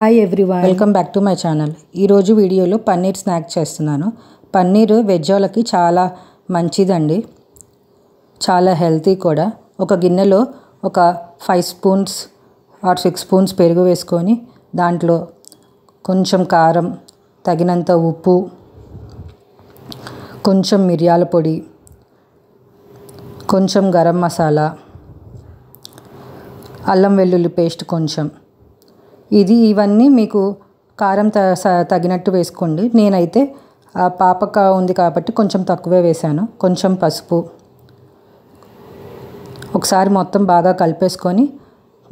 Hi everyone, welcome back to my channel. ఈరోజు వీడియోలో paneer snack చేస్తున్నాను. పన్నీర్ వెజ్ వాళ్ళకి చాలా మంచిదండి, చాలా హెల్తీ కూడా. ఒక గిన్నెలో ఒక 5 స్పూన్స్ ఆర్ 6 స్పూన్స్ పెరుగు వేసుకొని దాంట్లో కొంచెం కారం, తగినంత ఉప్పు, కొంచెం మిరియాల పొడి, కొంచెం గరం మసాలా, అల్లం వెల్లుల్లి పేస్ట్ కొంచెం, ఇవన్నీ మీకు కారం తగినట్టు వేసుకోండి. నేనైతే పాపక ఉంది కాబట్టి కొంచెం తక్కువే వేశాను. కొంచెం పసుపు, ఒకసారి మొత్తం బాగా కలిపేసుకొని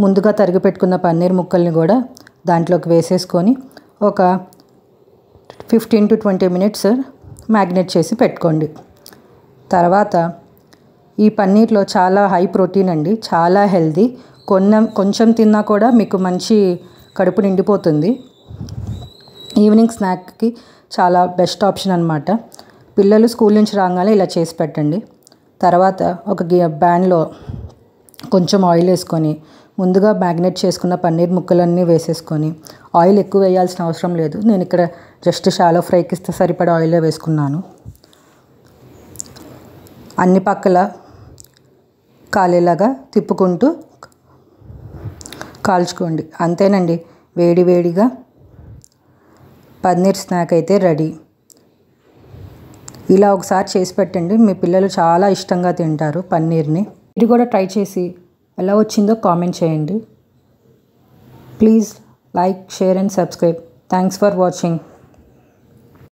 ముందుగా తరిగి పెట్టుకున్న పన్నీర్ ముక్కల్ని కూడా దాంట్లోకి వేసేసుకొని ఒక 15 to 20 మినిట్స్ మ్యాగ్నేట్ చేసి పెట్టుకోండి. తర్వాత ఈ పన్నీర్లో చాలా హై ప్రోటీన్ అండి, చాలా హెల్దీ. కొంచెం తిన్నా కూడా మీకు మంచి కడుపు నిండిపోతుంది. ఈవినింగ్ స్నాక్కి చాలా బెస్ట్ ఆప్షన్ అనమాట. పిల్లలు స్కూల్ నుంచి రాగానే ఇలా చేసి పెట్టండి. తర్వాత ఒక ప్యాన్లో కొంచెం ఆయిల్ వేసుకొని ముందుగా మ్యాగ్నేట్ చేసుకున్న పన్నీర్ ముక్కలన్నీ వేసేసుకొని, ఆయిల్ ఎక్కువ వేయాల్సిన అవసరం లేదు. నేను ఇక్కడ జస్ట్ షాలో ఫ్రైకి సరిపడా ఆయిలే వేసుకున్నాను. అన్ని పక్కల కాలేలాగా తిప్పుకుంటూ కాల్చుకోండి. అంతేనండి, వేడివేడిగా పన్నీర్ స్నాక్ అయితే రెడీ. ఇలా ఒకసారి చేసి పెట్టండి, మీ పిల్లలు చాలా ఇష్టంగా తింటారు పన్నీర్ని. ఇది కూడా ట్రై చేసి ఎలా వచ్చిందో కామెంట్ చేయండి. Please like, share and subscribe. Thanks for watching.